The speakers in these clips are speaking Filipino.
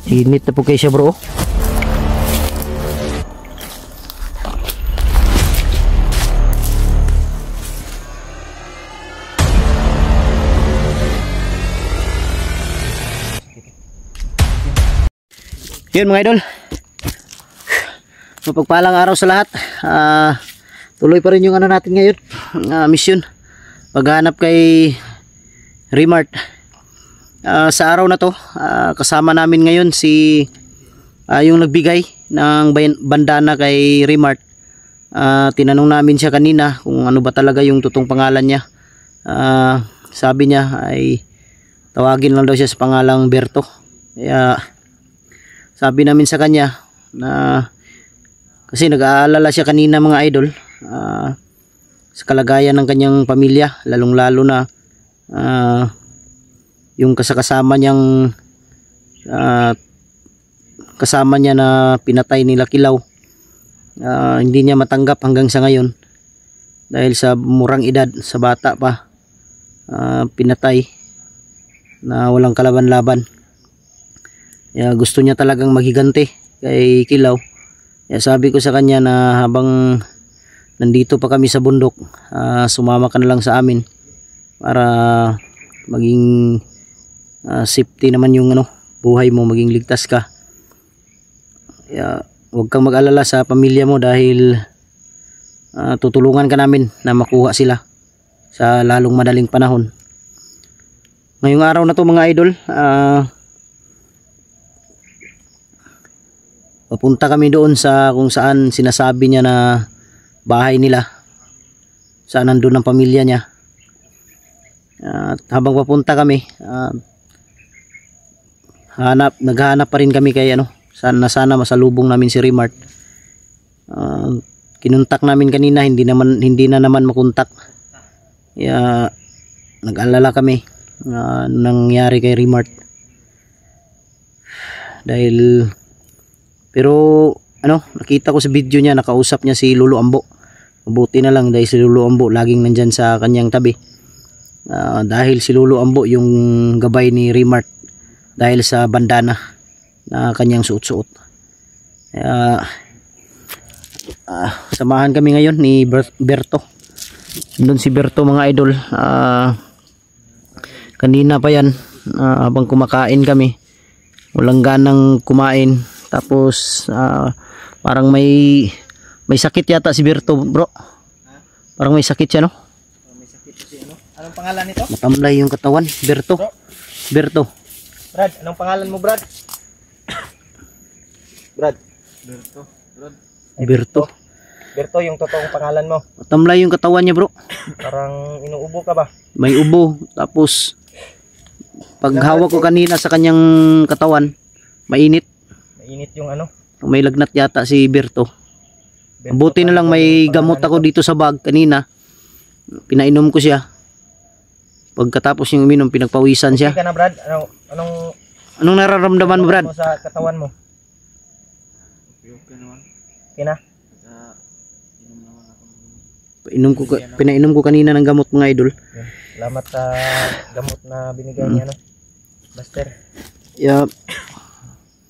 Init na po kayo siya bro. Yun mga idol, mapagpalang araw sa lahat. Tuloy pa rin yung ano natin ngayon, mission paghanap kay Remart. Sa araw na to, kasama namin ngayon si yung nagbigay ng bandana kay Remart. Tinanong namin siya kanina kung ano ba talaga yung totoong pangalan niya. Sabi niya ay tawagin lang daw siya sa pangalang Berto. Kaya sabi namin sa kanya na kasi nag-aalala siya kanina mga idol, sa kalagayan ng kanyang pamilya, lalong lalo na yung kasama niyang kasama niya na pinatay nila Kilaw. Hindi niya matanggap hanggang sa ngayon dahil sa murang edad, sa bata pa, pinatay na walang kalaban-laban. Gusto niya talagang maghiganti kay Kilaw. Sabi ko sa kanya na habang nandito pa kami sa bundok, sumama ka na lang sa amin para maging safety naman yung buhay mo, maging ligtas ka. Huwag kang mag-alala sa pamilya mo dahil tutulungan ka namin na makuha sila sa lalong madaling panahon. Ngayong araw na to mga idol, papunta kami doon sa kung saan sinasabi niya na bahay nila, saan nandun ang pamilya niya. At habang papunta kami, naghahanap pa rin kami kay sana masalubong namin si Remart. Kinuntak namin kanina, hindi na naman makontak. Kaya nag-alala kami nangyari kay Remart. Pero nakita ko sa video niya, nakausap niya si Lolo Ambo. Mabuti na lang dahil si Lolo Ambo laging nandyan sa kanyang tabi. Dahil si Lolo Ambo yung gabay ni Remart dahil sa bandana na kanyang suot-suot. Samahan kami ngayon ni Berto. Doon si Berto mga idol. Kanina pa yan, habang kumakain kami, walang ganang kumain. Tapos parang may sakit yata si Berto bro. Parang may sakit siya, no? May sakit si Anong pangalan nito? Matamlay yung katawan, Berto. Bro? Berto. Brad, anong pangalan mo, Brad? Brad. Berto. Brad. Berto. Berto yung totoong pangalan mo. Matamlay yung katawan niya, bro. Parang inuubo ka ba? May ubo. Tapos paghawak ko kanina sa kanyang katawan, mainit. Mainit yung May lagnat yata si Berto. Buti na lang may gamot ako dito sa bag kanina. Pinainom ko siya. Pagkatapos yung uminom, pinagpawisan siya. Okay ka na, Brad? Anong nararamdaman mo, Brad? Sa katawan mo? Okay naman. Okay na? Pinainom ko kanina ng gamot mga idol. Salamat sa gamot na binigay niya, Master.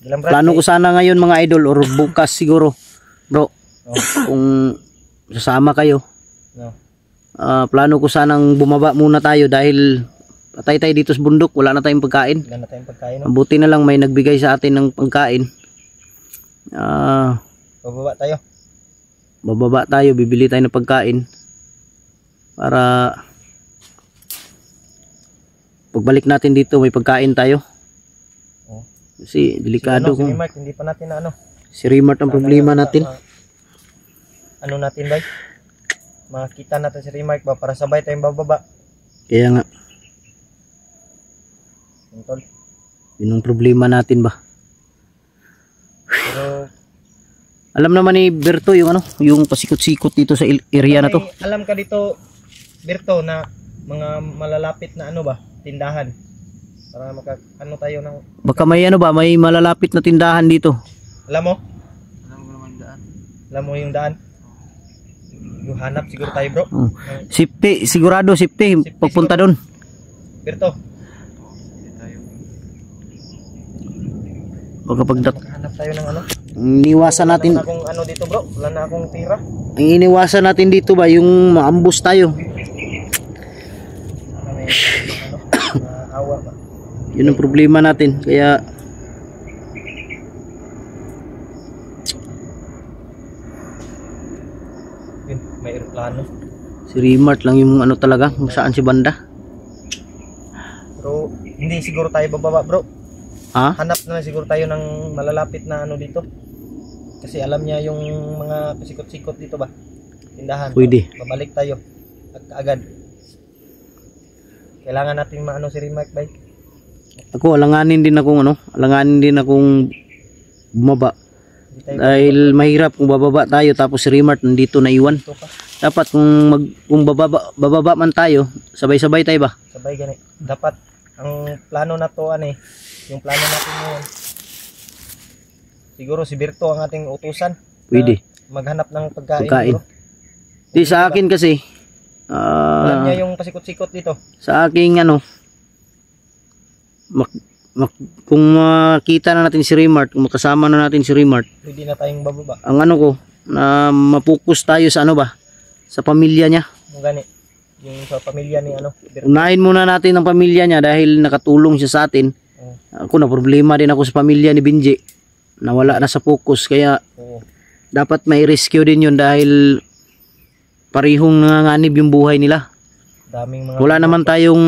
Plano ko sana ngayon mga idol or bukas siguro, bro. Kung sasama kayo. Plano ko sanang bumaba muna tayo dahil patay tayo dito sa bundok, wala na tayong pagkain. Wala na tayong pagkain, Mabuti na lang may nagbigay sa atin ng pagkain. Bababa tayo, bibili tayo ng pagkain para pagbalik natin dito may pagkain tayo. Kasi delikado si Remart, hindi pa natin si Remart ang problema natin. Natin ba? Makita natin si Remart ba para sabay tayong bababa. Kaya nga. Yun ang problema natin ba? Pero alam naman ni Berto yung yung pasikot-sikot dito sa area na to. Alam ka dito, Berto, na mga malalapit na tindahan. Para tayo ng... Baka may may malalapit na tindahan dito. Alam mo? Alam mo naman daan. Alam mo yung daan? Yung hanap siguro tayo, bro. Safety, sigurado safety pagpunta doon. Berto. Baka Maghanap tayo ng ano. iniwasan natin, Wala na akong ano dito bro. Wala na akong tira. ang iniwasan natin dito ba yung maambus tayo. Baka may ano, maawa ba. Yun ang problema natin. Kaya Yun, may aeroplano. si Remart lang yung ano talaga kung saan si banda. Pero hindi siguro tayo bababa bro. Ha? Hanap na lang siguro tayo ng malalapit na ano dito. Kasi alam niya yung mga pasikot-sikot dito ba? Tindahan. Pwede. Babalik tayo. Agad. Kailangan natin maano si Remark bay. Ako alanganin din akong bumaba. Hindi tayo Dahil mahirap kung bababa tayo tapos si Remart nandito na iwan. dito pa. Dapat kung bababa man tayo, sabay-sabay tayo ba? Sabay gani. Dapat ang plano na to ano yung plano natin ngayon. Siguro si Berto ang ating utusan. Pwede. Maghanap ng pagkain. Pagkain. Bro. Di sa akin kasi Alam niya yung pasikot-sikot dito. sa aking ano kung makita na natin si Remart, kung makasama na natin si Remart, Pwede na tayong bababa. ang ano ko na mapokus tayo sa ano ba, sa pamilya niya. Yung gani. Yung sa pamilya ni ano. Berto. Unahin muna natin ang pamilya niya dahil nakatulong siya sa atin. Oo. Ako na problema din ako sa pamilya ni Binji. Nawala na sa focus kaya Oo. dapat may rescue din yun dahil parihong nanganganib yung buhay nila. Daming mga Wala naman tayong,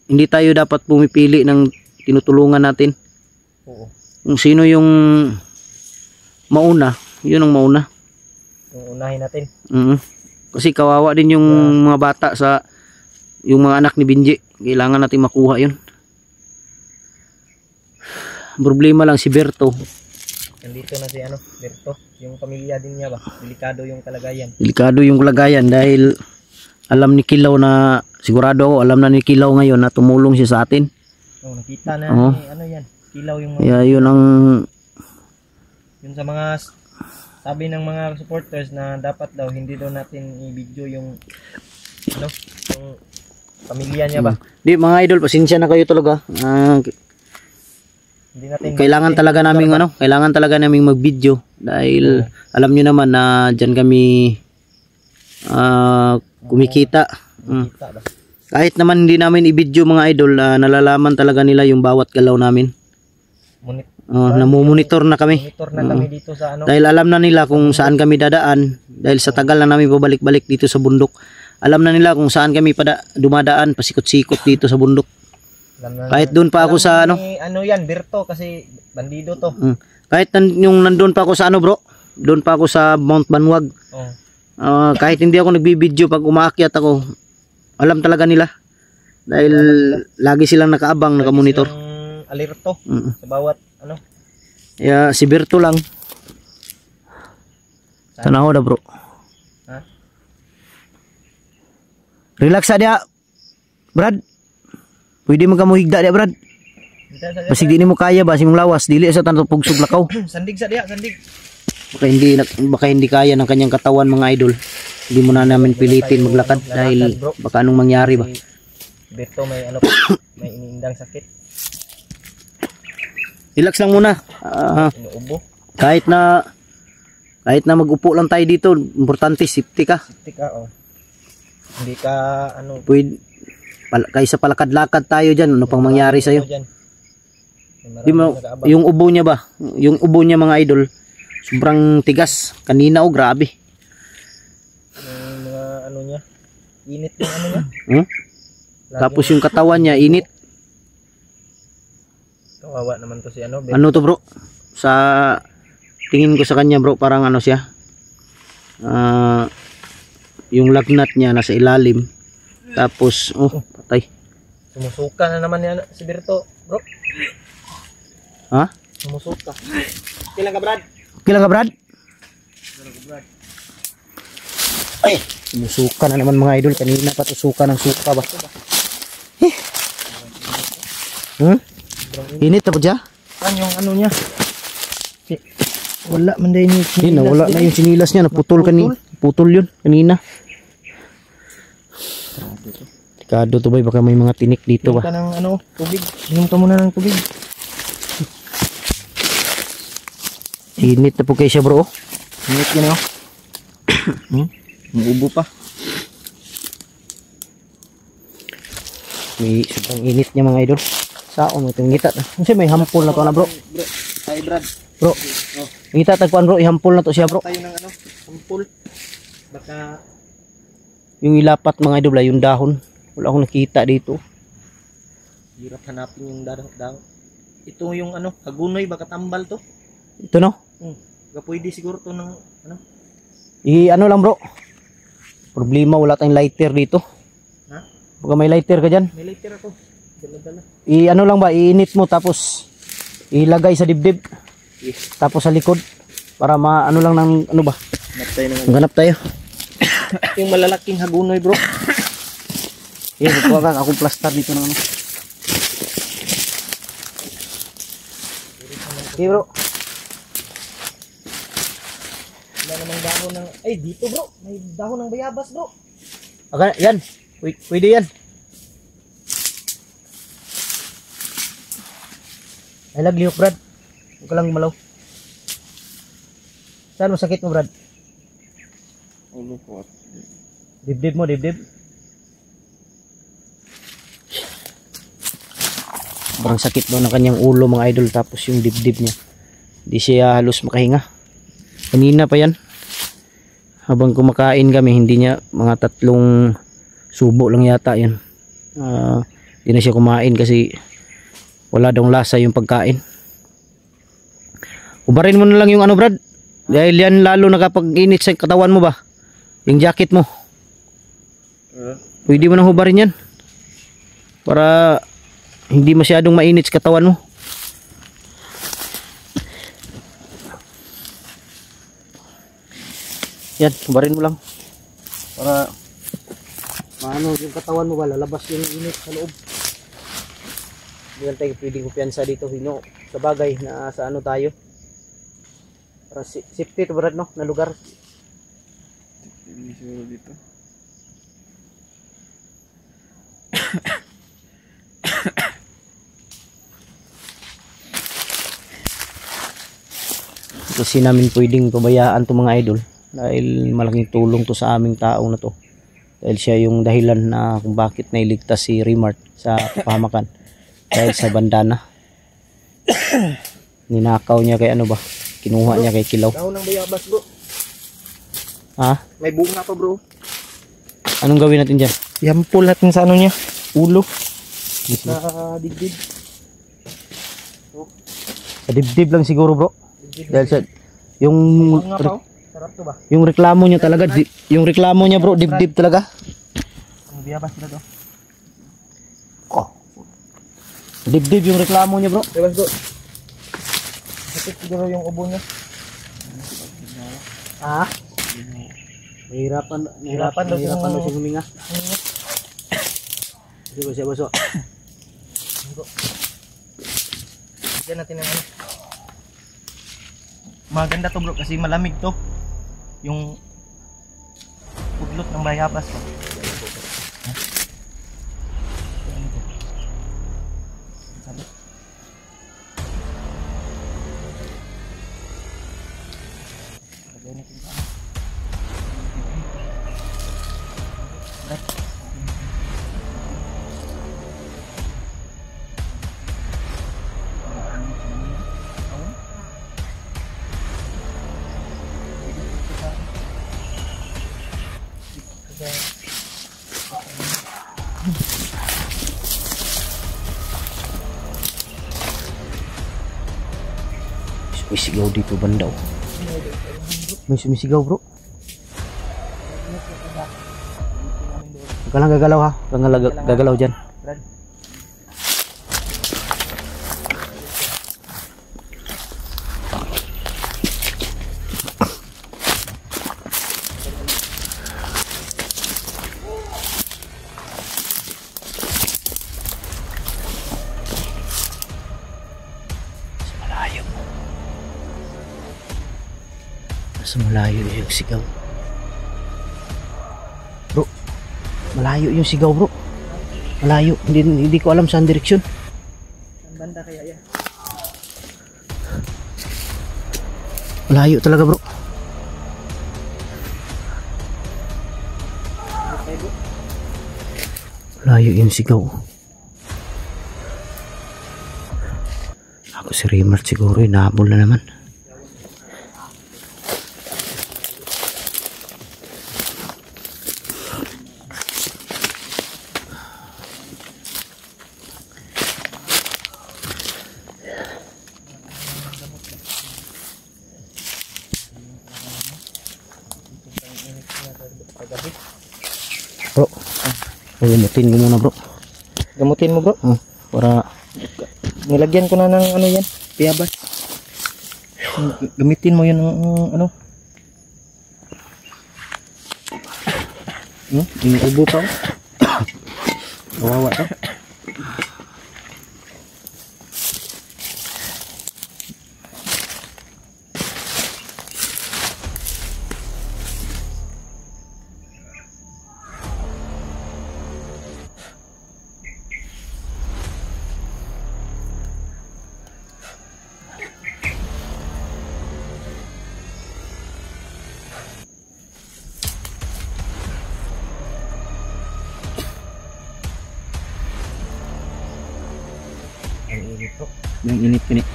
hindi tayo dapat pumipili ng tinutulungan natin. Oo. Kung sino yung mauna, yun ang mauna. Yung unahin natin. Kasi kawawa din yung mga bata yung mga anak ni Binji. Kailangan natin makuha yun. Problema lang si Berto. Nandito na si ano, Berto. Yung pamilya din niya ba? Delikado yung kalagayan. Delikado yung kalagayan dahil alam ni Kilaw na, sigurado ako alam na ni Kilaw ngayon na tumulong siya sa atin. Oh, nakita na Oo. ni ano yan. Kilaw yung mga, Kaya yun ang yun sa mga sabi ng mga supporters na dapat daw hindi daw natin i-video yung ano, yung pamilya niya ba? di mga idol, pasensya na kayo talaga. Hindi natin Kailangan talaga naming mag-video dahil alam nyo naman na dyan kami kumikita. kita ba? Kahit naman hindi namin i-video mga idol, nalalaman talaga nila yung bawat galaw namin. Namumonitor na kami. Monitor na kami dito sa ano. Dahil alam na nila kung saan kami dadaan. Dahil sa tagal na namin pabalik-balik dito sa bundok. Alam na nila kung saan kami dumadaan, pasikot-sikot dito sa bundok. Kahit doon pa ako sa ano. Ano yan, Berto kasi bandido to. Kahit yung nandun pa ako sa ano bro. Doon pa ako sa Mount Banwag. Oh. Kahit hindi ako nagbibideo pag umaakyat ako. Alam talaga nila. Dahil lagi silang nakaabang, nakamonitor. Alerto sa bawat ano. Kaya si Berto lang. Tanaw na bro. Ha? Relax dia, Brad. Pwede mo ka mo higda dia, Brad. Basig di mo kaya ba simong lawas dili sa tanto pugsog lakaw. Sandig sa diya, sandig. Baka hindi kaya ng kanyang katawan mga idol. Hindi mo na namin pilitin maglakad dahil baka anong mangyari ba. Berto may ano may iniindang sakit. Relax lang muna. Inuubo. Kahit na mag-upo lang tayo dito, importante safety ka. Safety ka oh. Hindi ka ano Pwede kaysa palakad-lakad tayo diyan, ano pang mangyari sa iyo? Di mo yung ubo niya ba? Yung ubo niya mga idol, sobrang tigas. Kanina grabe. Yung mga ano niya, init yung ano niya. Tapos yung katawan niya init. Kawawa naman to si ano. Ano to bro? Sa tingin ko sa kanya bro, parang ano siya. Yung lagnat niya nasa ilalim. Tapos patay. Sumusuka na naman yan si Berto, bro. Ha? Sumusuka. Kailan ka, Brad? Kailan ka, Brad? Ay, sumusuka na naman mga idol. Kanina pa to suka ng suka ba? Init na po dyan? Saan yung ano niya? Wala man dahil yung sinilas. Wala na yung sinilas niya. Naputol kanina. Putol yun kanina. Delikado to ba? Baka may mga tinik dito ba? Inom ka ng ano, tubig. Inom ka muna ng tubig. Init na po kayo siya bro. Init yun oh. Umuubo pa. May sobrang init niya mga idol. Saan mo itong ngita? Kasi may hampol na to na bro. Ay Brad. Bro. Oh. Ngita tagpuan bro, ihampol na to siya bro. Tayo ng ano, hampol. Baka Yung ilapat mga idol, yung dahon. Wala akong nakita dito. hirap hanapin yung dahon. Ito yung ano, hagunoy baka tambal to. Ito no? Baka pwede siguro to ng ano. Ano lang bro. Problema wala tayong lighter dito. Ha? Baka may lighter ka dyan. May lighter ako. Dala-dala. Ano lang ba, iinit mo tapos ilagay sa dibdib. Yes. Tapos sa likod. Para ano lang ng ano ba. Hanap tayo ng Maghanap tayo. yung malalaking hagunoy bro. Kuha ka akong plaster dito ng ano. Okay bro. Wala namang dahon ng... Ay dito bro. May dahon ng bayabas bro. Okay, yan. Pwede yan. Ay lagliyok Brad. Huwag ka lang malaw. Saan mo sakit mo Brad? Ulo ko. Dibdib mo, dibdib. Sobrang sakit mo ng kanyang ulo mga idol, tapos yung dibdib niya. Hindi siya halos makahinga. Kanina pa yan. Habang kumakain kami, hindi niya mga 3 subo lang yata yan. Hindi na siya kumain kasi wala daw lasa yung pagkain. Ubarin mo na lang yung ano Brad. Dahil yan lalo nakapag-init sa katawan mo ba? Yung jacket mo. Pwede mo nang hubarin yan. Para hindi masyadong mainit sa katawan mo. Yan, hubarin mo lang. Para paano yung katawan mo ba? Lalabas yung init sa loob. Hindi lang tayo pwedeng kumpiyansa dito. Sa bagay na sa ano tayo. Para safety to Brad no? Na lugar. Hindi siguro dito. Kasi namin pwedeng pabayaan to mga idol dahil malaking tulong to sa aming taong na to, dahil siya yung dahilan na kung bakit nailigtas si Remart sa kapahamakan dahil sa bandana. Ninakaw niya kay ano ba, kinuha niya kay Kilaw. Dahon ng bayabas bro. Ha? May bunga pa bro. Anong gawin natin dyan? Yampol natin sa ano niya, ulo. Sa dibdib. Sa dibdib lang siguro bro. Dahil sa yung Bunga pa oh. Sarap to ba? yung reklamo niya talaga, yung reklamo niya bro, dibdib talaga. Ang bayabas na to. Dibdib yung reklamo niya bro. Bayabas bro. Sakit siguro yung ubo niya. Ha? Nahirapan daw siya huminga. Siya baso. Bigyan natin ng ano. Maganda to bro kasi malamig to. Yung pudlot ng bayabas ko. May sigaw dito bandaw. May sumisigaw bro. Huwag ka lang gagalaw ha. Huwag ka lang gagalaw dyan. Sa malayo yung sigaw. Bro, malayo yung sigaw bro. Malayo, hindi ko alam saan direksyon. Ang banda kaya yan. Malayo talaga bro. Malayo yung sigaw. Ako si Rimart siguro inahabol na naman. Bro, gamutin ko muna bro. Gamutin mo bro. Para Nilagyan ko na ng ano yan, bayabas. Gamitin mo yun ng ano. inuubo pa oh. Kawawa to. Ang init bro. Yung init-init.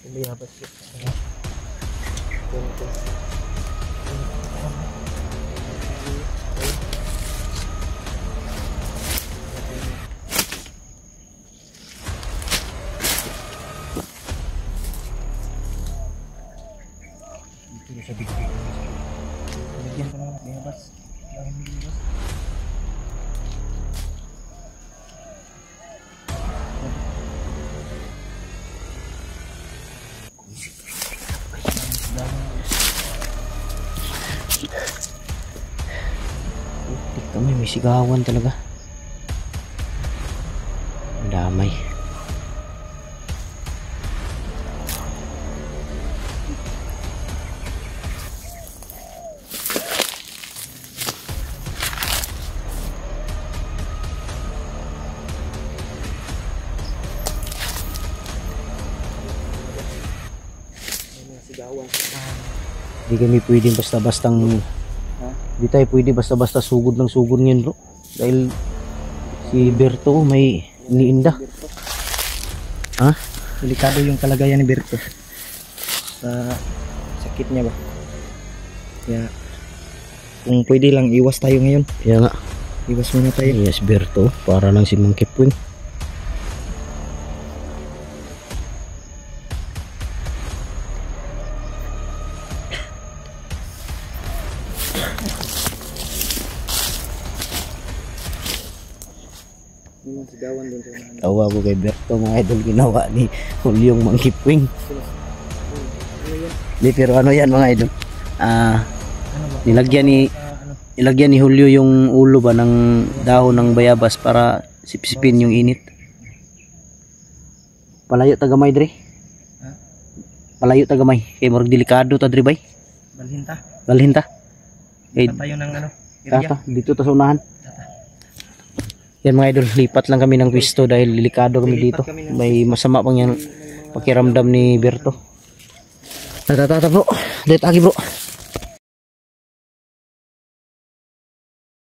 Bayabas yun. Dito sa big. Lagyan ko ng bayabas. Lagyan mo bayabas. Putik kami, may sigawan talaga. Damay. Sigawan. Di kami pwedeng basta-bastang di tayo pwede basta-basta sugod ng sugod ngayon bro. Dahil si Berto may iniinda. Ha? Delikado yung kalagayan ni Berto. Sa sakit niya ba? Kaya kung pwede lang iwas tayo ngayon. Kaya nga. Iwas muna tayo. Yes, Berto. Para lang si Monkey Pwing. Sigawan din sa unahan. Tawa ko kay Berto mga idol, ginawa ni Juliong Monkey Pwing. Di, pero ano yan mga idol? Ano ba? Nilagyan ni Julio yung ulo ba ng dahon ng bayabas para sipsipin yung init. Palayo tagamay dre. Ha? Palayo tagamay. Kay murag delikado ta dre bay. Balhinta. Balhin ta. Kay Tayo ng ano, area. tata dito ta sa unahan. Yan mga idol, lipat lang kami ng pwesto dahil delikado kami dito. May masama pang yung pakiramdam ni Berto. Tata bro. Dito agi bro.